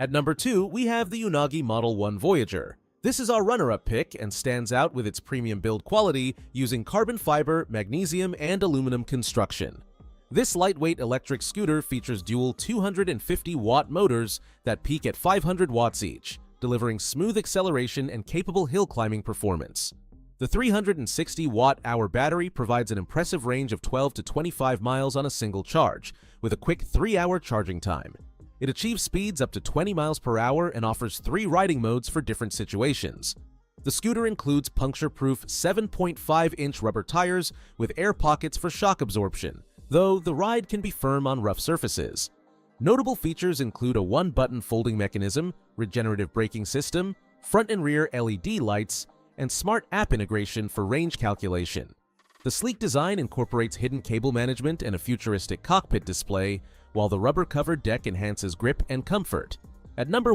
At number 2, we have the Unagi Model One Voyager. This is our runner-up pick and stands out with its premium build quality using carbon fiber, magnesium, and aluminum construction. This lightweight electric scooter features dual 250-watt motors that peak at 500 watts each, delivering smooth acceleration and capable hill climbing performance. The 360-watt-hour battery provides an impressive range of 12 to 25 miles on a single charge, with a quick 3-hour charging time. It achieves speeds up to 20 miles per hour and offers 3 riding modes for different situations. The scooter includes puncture-proof 7.5-inch rubber tires with air pockets for shock absorption, though the ride can be firm on rough surfaces. Notable features include a 1-button folding mechanism, regenerative braking system, front and rear LED lights, and smart app integration for range calculation. The sleek design incorporates hidden cable management and a futuristic cockpit display, while the rubber-covered deck enhances grip and comfort. At number